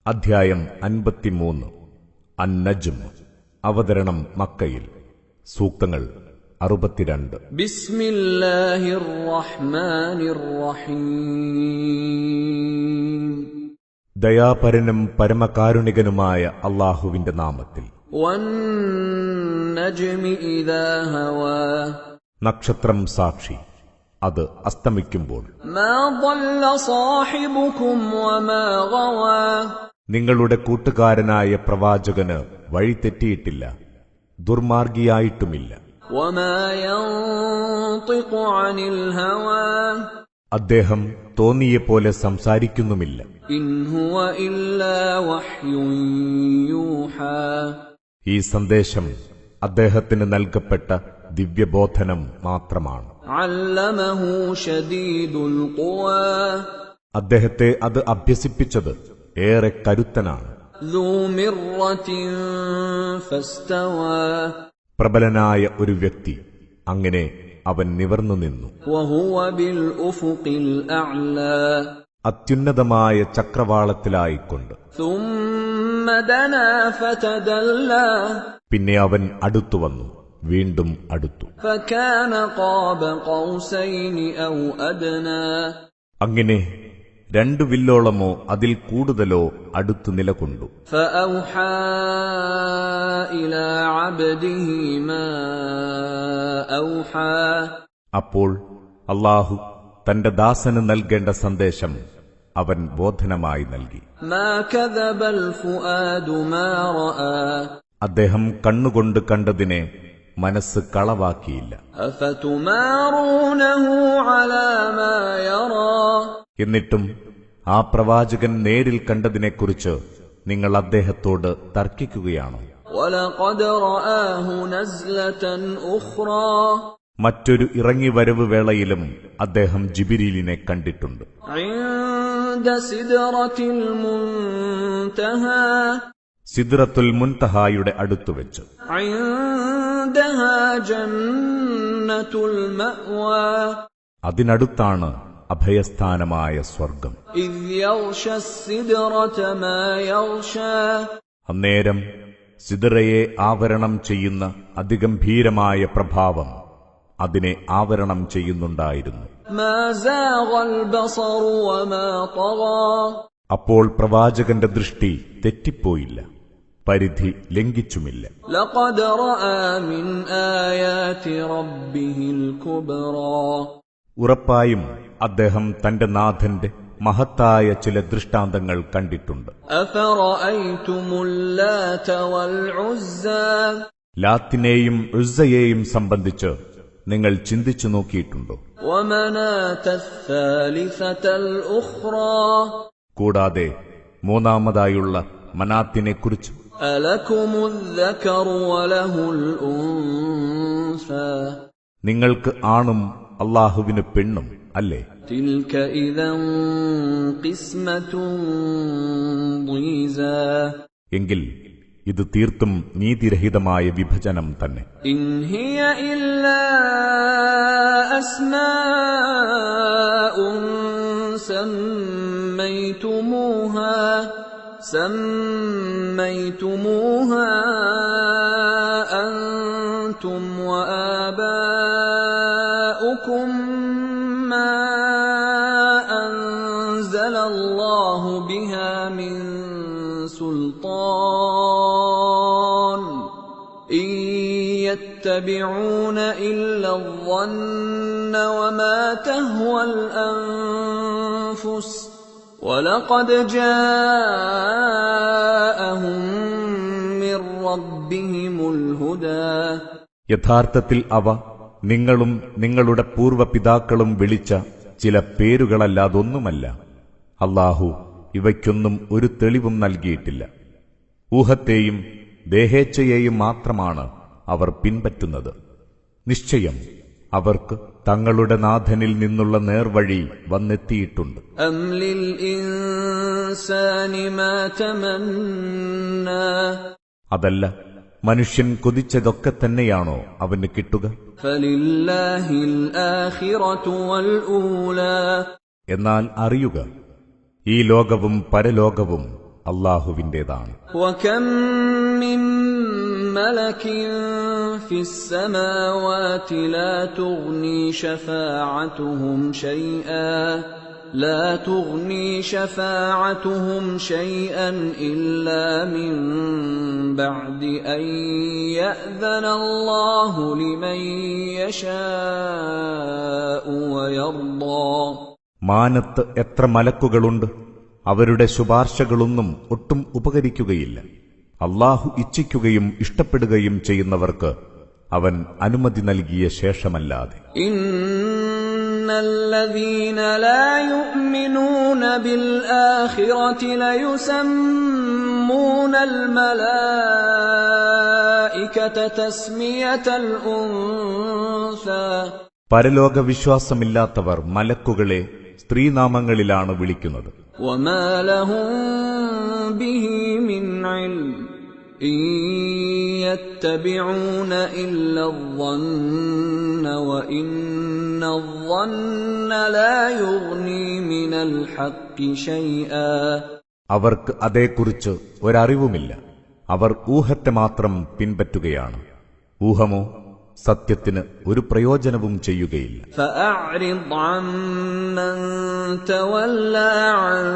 അധ്യായം 53 അൻ-നജ്ം. അവതരണം മക്കയിൽ. സൂക്തങ്ങൾ 62. ബിസ്മില്ലാഹിർ റഹ്മാനിർ റഹീം. ദയാപരനും പരമകാരുണികനുമായ അല്ലാഹുവിന്റെ നാമത്തിൽ. വൻ-നജ്മി ഇദാ ഹവാ. നക്ഷത്രം സാക്ഷി, അത് അസ്തമിക്കുമ്പോൾ. മാ ضل صاحبكم وما غوى. നിങ്ങളുടെ കൂട്ടുകാരനായ പ്രവാചകന് വഴി തെറ്റിയിട്ടില്ല, ദുർമാർഗിയായിട്ടുമില്ല. وما ينطق عن الهوى. അദ്ദേഹം തോന്നിയെപ്പോലെ സംസാരിക്കുന്നുമില്ല. ഇൻ ഹുവ ഇല്ലാ വഹ്യുൻ യൂഹാ. ഈ സന്ദേശം അദ്ദേഹത്തിന് നൽകപ്പെട്ട ദിവ്യബോധനം മാത്രമാണ്. അല്ലമഹു ശദീദുൽ ഖുവാ. അദ്ദേഹത്തെ അത് അഭ്യസിപ്പിച്ചത് ഏറെ കരുത്തനാണ്. ذو مرة فاستوى. പ്രബലനായ ഒരു വ്യക്തി, അങ്ങനെ അവൻ നിവർന്നു നിന്നു. وهو بالأفق الأعلى. അത്യുന്നതമായ ചക്രവാളത്തിലായിക്കൊണ്ട്. ثم دنا فتدلى. പിന്നെ അവൻ അടുത്തു വന്നു, വീണ്ടും അടുത്തു. فكان قاب قوسين أو أدنى. അങ്ങനെ 2 വില്ലോളമോ അതിൽ കൂടുതലോ അടുത്തു നിലകൊണ്ടു. فأوحى إلى عبده ما أوحى. അപ്പോൾ അല്ലാഹു തന്റെ ദാസന് നൽകേണ്ട സന്ദേശം അവൻ ബോധനമായി നൽകി. ما كذب الفؤاد ما رأى. അദ്ദേഹം കണ്ണുകൊണ്ട് കണ്ടതിനെ മനസ്സ് കളവാക്കിയില്ല. أفتمارونه على ما يرى. എന്നിട്ടും ആ പ്രവാചകൻ നേരിൽ കണ്ടതിനെക്കുറിച്ച് നിങ്ങൾ അദ്ദേഹത്തോട് തർക്കിക്കുകയാണോ? ولقد رآه نزلة أخرى. മറ്റൊരു ഇറങ്ങിവരവ് വേളയിലും അദ്ദേഹം ജിബ്രീലിനെ കണ്ടിട്ടുണ്ട്. عند سدرة المنتهى. സിദ്റത്തുൽ മുൻതഹായുടെ അടുത്തുവെച്ച്. عندها جنة المأوى. അതിനടുത്താണ് അഭയസ്ഥാനമായ സ്വർഗം. إذ يغشى السدرة ما يغشى. അന്നേരം സിദ്റയെ ആവരണം ചെയ്യുന്ന അതിഗംഭീരമായ പ്രഭാവം അതിനെ ആവരണം ചെയ്യുന്നുണ്ടായിരുന്നു. ما زاغ البصر وما طغى. അപ്പോൾ പ്രവാചകന്റെ ദൃഷ്ടി തെറ്റിപ്പോയില്ല, പരിധി ലംഘിച്ചുമില്ല. لقد رأى من آيات ربه الكبرى. ഉറപ്പായും അദ്ദേഹം തന്റെ നാഥന്റെ മഹത്തായ ചില ദൃഷ്ടാന്തങ്ങൾ കണ്ടിട്ടുണ്ട്. أفرأيتم اللات والعزى. ലാത്തിനെയും ഉസ്സയെയും സംബന്ധിച്ച് നിങ്ങൾ ചിന്തിച്ചു നോക്കിയിട്ടുണ്ടോ? ومناة الثالثة الأخرى. കൂടാതെ മൂന്നാമതായുള്ള മനാത്തിനെക്കുറിച്ച്. ألكم الذكر وله الأنثى. നിങ്ങൾക്ക് ആണും അല്ലാഹുവിന് പെണ്ണും അല്ലേ? تلك إذا قسمة ضيزى. എങ്കിൽ ഇത് തീർത്തും നീതിരഹിതമായ വിഭജനം തന്നെ. إن هي إلا أسماء سميتموها أنتم وآباؤكم ما أنزل الله بها من سلطان إن يتبعون إلا الظن وما تهوى الأنفس وَلَقَدْ جَاءَهُم مِّن رَّبِّهِمُ الْهُدَى. യഥാർത്ഥത്തിൽ അവ നിങ്ങളും നിങ്ങളുടെ പൂർവ്വപിതാക്കളും വിളിച്ച ചില പേരുകളല്ലാതൊന്നുമല്ല. അല്ലാഹു ഇവയ്ക്കൊന്നും ഒരു തെളിവും നൽകിയിട്ടില്ല. ഊഹത്തെയും ദേഹേച്ഛയെയും മാത്രമാണ് അവർ പിൻപറ്റുന്നത്. നിശ്ചയം അവർക്ക് തങ്ങളുടെ നാഥനിൽ നിന്നുള്ള നേർവഴി വന്നെത്തിയിട്ടുണ്ട്. أَمْ لِلْإِنسَانِ مَا تَمَنَّى. അതല്ല, മനുഷ്യൻ കൊതിച്ചതൊക്കെ തന്നെയാണോ അവന് കിട്ടുക? فَلِلَّهِ الْآخِرَةُ وَالْأُولَى. എന്നാൽ അറിയുക, ഈ ലോകവും പരലോകവും അല്ലാഹുവിന്റേതാണ്. وكم من ملك في السماوات لا تغني شفاعتهم شيئا إلا من بعد أن يأذن الله لمن يشاء ويرضى. മാനത്ത് എത്ര മലക്കുകളുണ്ട്, അവരുടെ ശുപാർശകളൊന്നും ഒട്ടും ഉപകരിക്കുകയില്ല. അല്ലാഹു ഇച്ഛിക്കുകയും ഇഷ്ടപ്പെടുകയും ചെയ്യുന്നവർക്ക് അവൻ അനുമതി നൽകിയ ശേഷമല്ലാതെ. الذين لا يؤمنون بالآخرة ليسمون الملائكة تسمية الأنثى. പരലോക വിശ്വാസമില്ലാത്തവർ മലക്കുകളെ സ്ത്രീനാമങ്ങളിലാണ് വിളിക്കുന്നത്. وما لهم به من علم إن يتبعون إلا الظن وإن الظن لا يغني من الحق شيئا. അവർക്ക് അതേക്കുറിച്ച് ഒരറിവുമില്ല. അവർ ഊഹത്തെ മാത്രം പിൻപറ്റുകയാണ്. ഊഹമോ സത്യത്തിന് ഒരു പ്രയോജനവും ചെയ്യുകയില്ല. فأعرض عمن تولى عن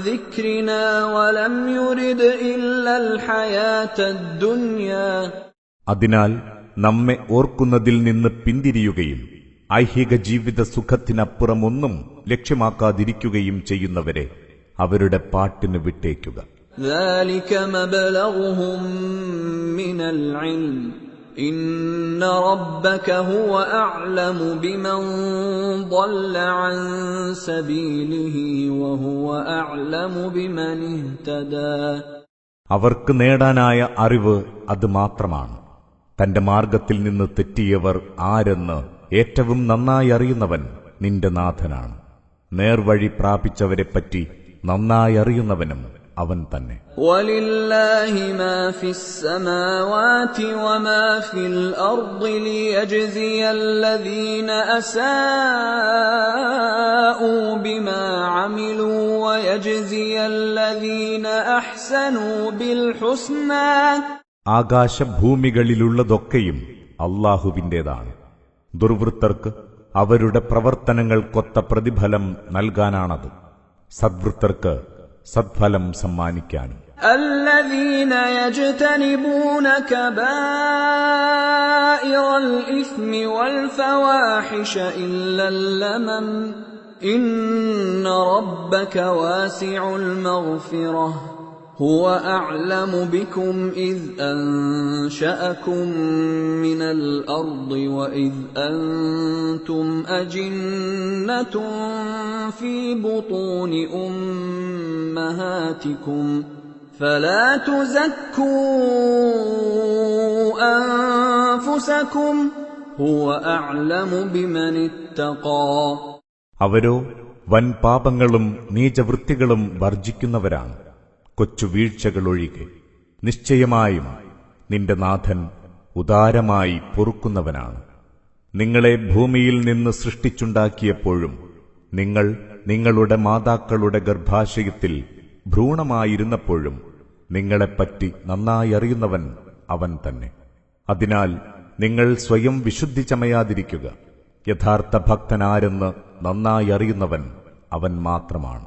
ذكرنا ولم يرد إلا الحياة الدنيا. അതിനാൽ നമ്മെ ഓർക്കുന്നതിൽ നിന്ന് പിന്തിരിയുകയും ഐഹിക ജീവിത സുഖത്തിനപ്പുറമൊന്നും ലക്ഷ്യമാക്കാതിരിക്കുകയും ചെയ്യുന്നവരെ അവരുടെ പാട്ടിന് വിട്ടേക്കുക. ذلك مبلغهم من العلم إن ربك هو أعلم بمن ضل عن سبيله وهو أعلم بمن اهتدى. അവർക്ക് നേടാനായ അറിവ് അത് മാത്രമാണ്. തന്റെ മാർഗത്തിൽ നിന്ന് തെറ്റിയവർ ആരെന്ന് ഏറ്റവും നന്നായി അറിയുന്നവൻ നിന്റെ നാഥനാണ്. നേർവഴി പ്രാപിച്ചവരെപ്പറ്റി നന്നായി അറിയുന്നവനും അവൻ തന്നെ. وَلِلَّهِ مَا فِي السَّمَاوَاتِ وَمَا فِي الْأَرْضِ لِيَجْزِيَ الَّذِينَ أَسَاءُوا بِمَا عَمِلُوا وَيَجْزِيَ الَّذِينَ أَحْسَنُوا بِالْحُسْنَى. ആകാശഭൂമികളിലുള്ളതൊക്കെയും അല്ലാഹുവിന്റേതാണ്. ദുർവൃത്തർക്ക് അവരുടെ പ്രവർത്തനങ്ങൾക്കൊത്ത പ്രതിഫലം നൽകാനാണത്. സദ്വൃത്തർക്ക് സദ്ഫലം സമ്മാനിക്കാനും. الذين يجتنبون كبائر الإثم والفواحش إلا اللمم إن ربك واسع المغفرة هو أعلم بكم إذ أنشأكم من الأرض وإذ أنتم أجنة في بطون أمهاتكم فلا تزكوا أنفسكم هو أعلم بمن اتقى. അവരോ വൻ പാപങ്ങളും നീചവൃത്തികളും വർജിക്കുന്നവരാണ്, കൊച്ചു വീഴ്ചകളൊഴികെ. നിശ്ചയമായും നിന്റെ നാഥൻ ഉദാരമായി പൊറുക്കുന്നവനാണ്. നിങ്ങളെ ഭൂമിയിൽ നിന്ന് സൃഷ്ടിച്ചുണ്ടാക്കിയപ്പോഴും നിങ്ങൾ നിങ്ങളുടെ മാതാക്കളുടെ ഗർഭാശയത്തിൽ ഭ്രൂണമായിരുന്നപ്പോഴും നിങ്ങളെപ്പറ്റി നന്നായി അറിയുന്നവൻ അവൻ തന്നെ. അതിനാൽ നിങ്ങൾ സ്വയം വിശുദ്ധി ചമയാതിരിക്കുക. യഥാർത്ഥ ഭക്തനാരെന്ന് നന്നായി അറിയുന്നവൻ അവൻ മാത്രമാണ്.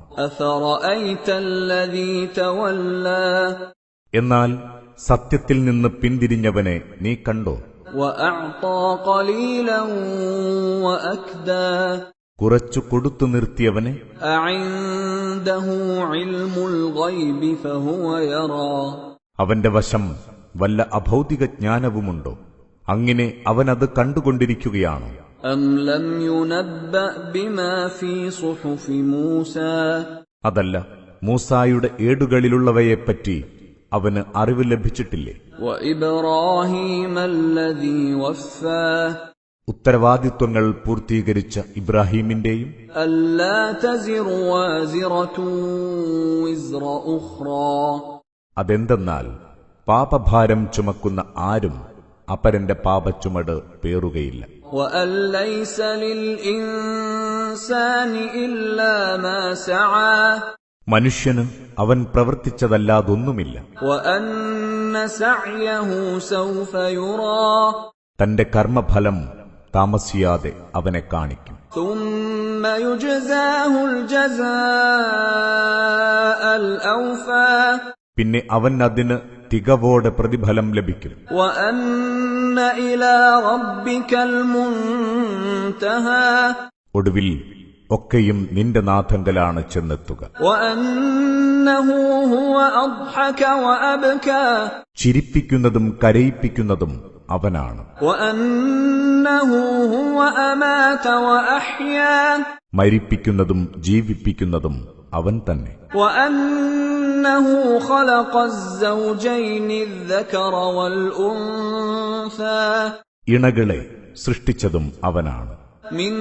എന്നാൽ സത്യത്തിൽ നിന്ന് പിന്തിരിഞ്ഞവനെ നീ കണ്ടോ? കുറച്ചു കൊടുത്തു നിർത്തിയവനെ. അവന്റെ വശം വല്ല അഭൗതിക ജ്ഞാനവുമുണ്ടോ? അങ്ങനെ അവനത് കണ്ടുകൊണ്ടിരിക്കുകയാണോ? അതല്ല, മൂസായുടെ ഏടുകളിലുള്ളവയെപ്പറ്റി അവന് അറിവ് ലഭിച്ചിട്ടില്ലേ? ഉത്തരവാദിത്വങ്ങൾ പൂർത്തീകരിച്ച ഇബ്രാഹീമിന്റെയും അതെന്തെന്നാൽ പാപഭാരം ചുമക്കുന്ന ആരും അപരന്റെ പാപച്ചുമട് പേറുകയില്ല. മനുഷ്യന് അവൻ പ്രവർത്തിച്ചതല്ലാതൊന്നുമില്ല. وأن سعيه سوف يرى തന്റെ കർമ്മഫലം താമസിയാതെ അവനെ കാണിക്കും. ثم يجزاه الجزاء الأوفى പിന്നെ അവൻ അതിന് തികവോടെ പ്രതിഫലം ലഭിക്കും. وأن إلى ربك المنتهى ഒടുവിൽ ഒക്കെയും നിന്റെ നാഥങ്കലാണ് ചെന്നെത്തുക. وأنه هو أضحك وأبكى ചിരിപ്പിക്കുന്നതും കരയിപ്പിക്കുന്നതും അവനാണ്. وأنه هو أمات وأحيا മരിപ്പിക്കുന്നതും ജീവിപ്പിക്കുന്നതും അവൻ തന്നെ. وأنه خلق الزوجين الذكر والأنثى ഇണകളെ സൃഷ്ടിച്ചതും അവനാണ്. من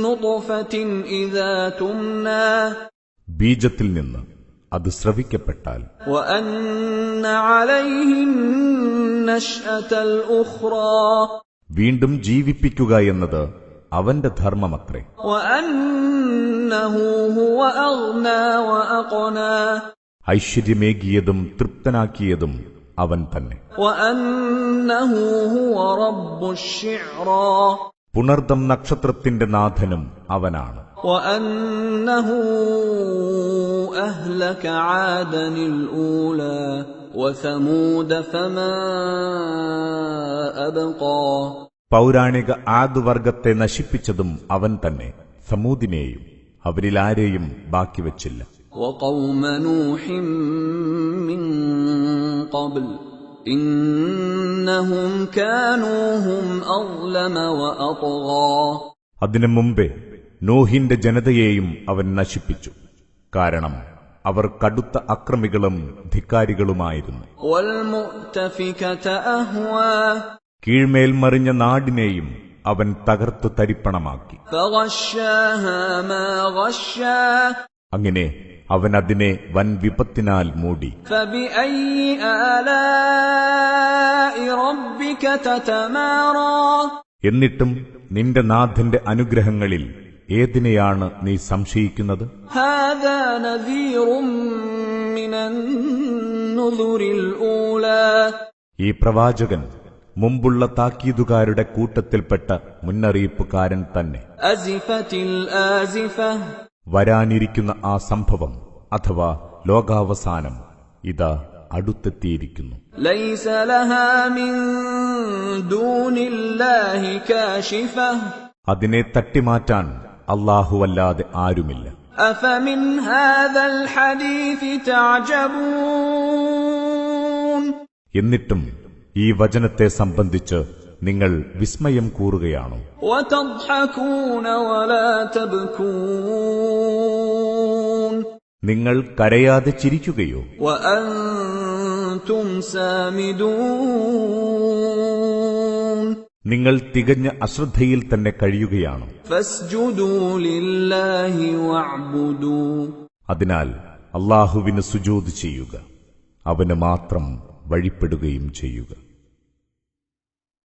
نطفة إذا تمنى ബീജത്തിൽ നിന്ന് അത് സ്രവിക്കപ്പെട്ടാൽ وأن عليه النشأة الأخرى വീണ്ടും ജീവിപ്പിക്കുക എന്നത് അവന്റെ ധർമ്മമത്രേ. وأنه هو أغنى وأقنى ഐശ്വര്യമേകിയതും തൃപ്തനാക്കിയതും അവൻ തന്നെ. وأنه هو رب الشعرى പുണർദം നക്ഷത്രത്തിന്റെ നാഥനും അവനാണ്. وأنه أهلك عادا الأولى وثمود فما أبقى പൗരാണിക ആദ് വർഗത്തെ നശിപ്പിച്ചതും അവൻ തന്നെ. സമൂദിനെയും അവരിലാരെയും ബാക്കി വച്ചില്ല. وقوم نوح من قبل إنهم كانوا هم أظلم وأطغى അതിനു മുമ്പേ നോഹിന്റെ ജനതയെയും അവൻ നശിപ്പിച്ചു. കാരണം അവർ കടുത്ത അക്രമികളും ധിക്കാരികളുമായിരുന്നു. والمؤتفكة أهوى കീഴ്മേൽ മറിഞ്ഞ നാടിനെയും അവൻ തകർത്തു തരിപ്പണമാക്കി. فغشاها ما غشا അങ്ങനെ അവൻ അതിനെ വൻ വിപത്തിനാൽ മൂടി. فبأي آلاء ربك تتمارى എന്നിട്ടും നിന്റെ നാഥന്റെ അനുഗ്രഹങ്ങളിൽ ഏതിനെയാണ് നീ സംശയിക്കുന്നത്? هذا نذير من النذر الأولى ഈ പ്രവാചകൻ മുമ്പുള്ള താക്കീതുകാരുടെ കൂട്ടത്തിൽപ്പെട്ട മുന്നറിയിപ്പുകാരൻ തന്നെ. أزفت الآزفة വരാനിരിക്കുന്ന ആ സംഭവം അഥവാ ലോകാവസാനം ഇതാ അടുത്തെത്തിയിരിക്കുന്നു. ليس لها من دون الله كاشفة അതിനെ തട്ടിമാറ്റാൻ അല്ലാഹുവല്ലാതെ ആരുമില്ല. أفمن هذا الحديث تعجبون എന്നിട്ടും ഈ വചനത്തെ സംബന്ധിച്ച് നിങ്ങൾ വിസ്മയം കൂറുകയാണോ? وتضحكون ولا تبكون നിങ്ങൾ കരയാതെ ചിരിക്കുകയോ? وأنتم سامدون നിങ്ങൾ തികഞ്ഞ അശ്രദ്ധയിൽ തന്നെ കഴിയുകയാണോ? فاسجدوا لله واعبدوا അതിനാൽ അല്ലാഹുവിന് സുജൂദ് ചെയ്യുക, അവന് മാത്രം വഴിപ്പെടുകയും ചെയ്യുക.